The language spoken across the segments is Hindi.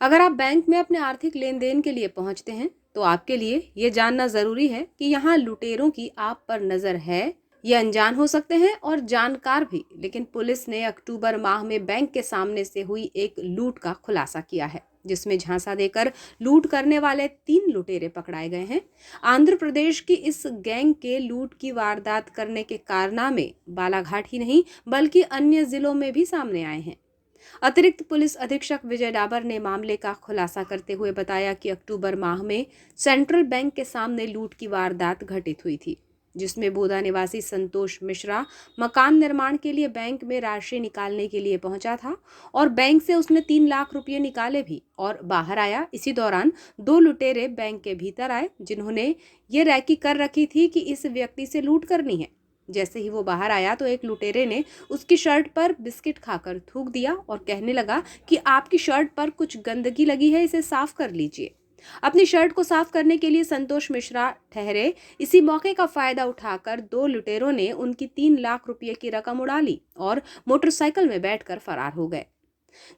अगर आप बैंक में अपने आर्थिक लेन देन के लिए पहुंचते हैं तो आपके लिए ये जानना जरूरी है कि यहाँ लुटेरों की आप पर नजर है। ये अनजान हो सकते हैं और जानकार भी, लेकिन पुलिस ने अक्टूबर माह में बैंक के सामने से हुई एक लूट का खुलासा किया है, जिसमें झांसा देकर लूट करने वाले 3 लुटेरे पकड़ाए गए हैं। आंध्र प्रदेश की इस गैंग के लूट की वारदात करने के कारनामे बालाघाट ही नहीं बल्कि अन्य जिलों में भी सामने आए हैं। अतिरिक्त पुलिस अधीक्षक विजय डाबर ने मामले का खुलासा करते हुए बताया कि अक्टूबर माह में सेंट्रल बैंक के सामने लूट की वारदात घटित हुई थी, जिसमें बोधा निवासी संतोष मिश्रा मकान निर्माण के लिए बैंक में राशि निकालने के लिए पहुंचा था और बैंक से उसने 3 लाख रुपए निकाले भी और बाहर आया। इसी दौरान 2 लुटेरे बैंक के भीतर आए, जिन्होंने ये रैकी कर रखी थी कि इस व्यक्ति से लूट करनी है। जैसे ही वो बाहर आया तो एक लुटेरे ने उसकी शर्ट पर बिस्किट खाकर थूक दिया और कहने लगा कि आपकी शर्ट पर कुछ गंदगी लगी है, इसे साफ कर लीजिए। अपनी शर्ट को साफ करने के लिए संतोष मिश्रा ठहरे। इसी मौके का फायदा उठाकर 2 लुटेरों ने उनकी 3 लाख रुपए की रकम उड़ा ली और मोटरसाइकिल में बैठकर फरार हो गए।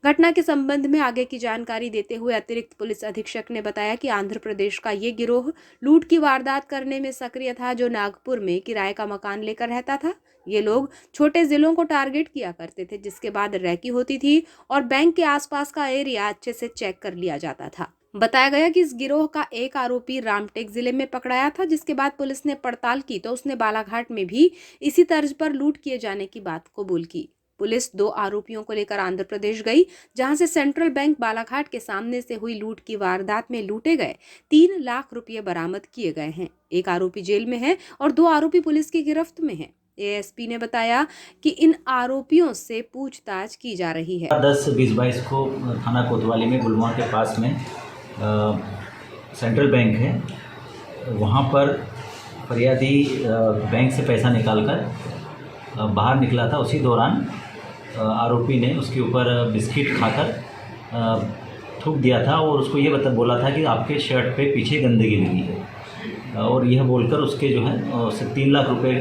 घटना के संबंध में आगे की जानकारी देते हुए अतिरिक्त पुलिस अधीक्षक ने बताया कि आंध्र प्रदेश का ये गिरोह लूट की वारदात करने में सक्रिय था, जो नागपुर में किराए का मकान लेकर रहता था। ये लोग छोटे जिलों को टारगेट किया करते थे, जिसके बाद रैकी होती थी और बैंक के आसपास का एरिया अच्छे से चेक कर लिया जाता था। बताया गया कि इस गिरोह का एक आरोपी रामटेक जिले में पकड़ाया था, जिसके बाद पुलिस ने पड़ताल की तो उसने बालाघाट में भी इसी तर्ज पर लूट किए जाने की बात कबूल की। पुलिस 2 आरोपियों को लेकर आंध्र प्रदेश गई, जहां से सेंट्रल बैंक बालाघाट के सामने से हुई लूट की वारदात में लूटे गए 3 लाख रुपए बरामद किए गए हैं। एक आरोपी जेल में है और 2 आरोपी पुलिस की गिरफ्त में हैं। एएसपी ने बताया कि इन आरोपियों से पूछताछ की जा रही है। 10-20-22 को थाना कोतवाली में गुलमा के पास में सेंट्रल बैंक है, वहाँ पर फरियादी बैंक से पैसा निकालकर बाहर निकला था। उसी दौरान आरोपी ने उसके ऊपर बिस्किट खाकर थूक दिया था और उसको ये बोला था कि आपके शर्ट पे पीछे गंदगी लगी है, और यह बोलकर उसके जो है उससे 3 लाख रुपए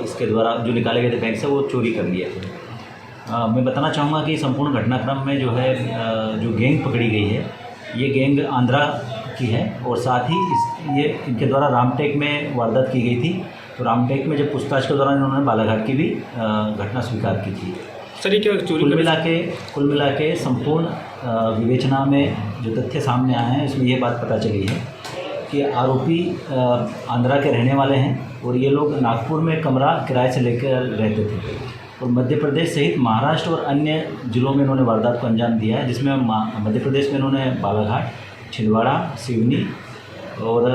इसके द्वारा जो निकाले गए थे बैंक से वो चोरी कर लिया था। मैं बताना चाहूँगा कि संपूर्ण घटनाक्रम में जो है जो गैंग पकड़ी गई है, ये गैंग आंध्रा की है और साथ ही ये इनके द्वारा रामटेक में वारदात की गई थी। तो रामटेक में जब पूछताछ के दौरान इन्होंने बालाघाट की भी घटना स्वीकार की थी। सर ये क्या चोरी कुल मिला के संपूर्ण विवेचना में जो तथ्य सामने आए हैं, इसमें ये बात पता चली है कि आरोपी आंध्रा के रहने वाले हैं और ये लोग नागपुर में कमरा किराए से लेकर रहते थे और मध्य प्रदेश सहित महाराष्ट्र और अन्य जिलों में इन्होंने वारदात को अंजाम दिया है, जिसमें मध्य प्रदेश में इन्होंने बालाघाट, छिंदवाड़ा, सिवनी और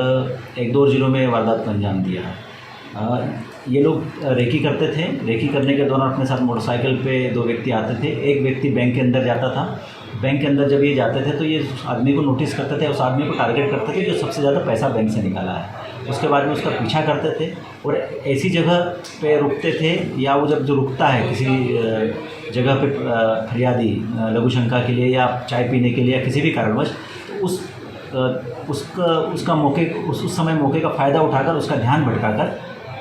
1-2 जिलों में वारदात को अंजाम दिया है। ये लोग रेकी करते थे। रेकी करने के दौरान अपने साथ मोटरसाइकिल पे 2 व्यक्ति आते थे। एक व्यक्ति बैंक के अंदर जाता था। बैंक के अंदर जब ये जाते थे तो ये आदमी को नोटिस करते थे, उस आदमी को टारगेट करते थे जो सबसे ज़्यादा पैसा बैंक से निकाला है। उसके बाद में उसका पीछा करते थे और ऐसी जगह पे रुकते थे, या वो जब जो रुकता है किसी जगह पे फरियादी लघु शंका के लिए या चाय पीने के लिए या किसी भी कारणवश, तो उस समय मौके का फ़ायदा उठाकर उसका ध्यान भटकाकर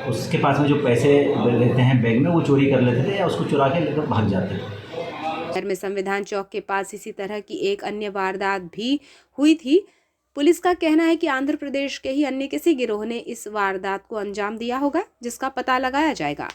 उसके पास में जो पैसे लेते हैं बैग में वो चोरी कर लेते थे या उसको चुरा के लेकर भाग जाते थे। शहर में संविधान चौक के पास इसी तरह की एक अन्य वारदात भी हुई थी। पुलिस का कहना है कि आंध्र प्रदेश के ही अन्य किसी गिरोह ने इस वारदात को अंजाम दिया होगा, जिसका पता लगाया जाएगा।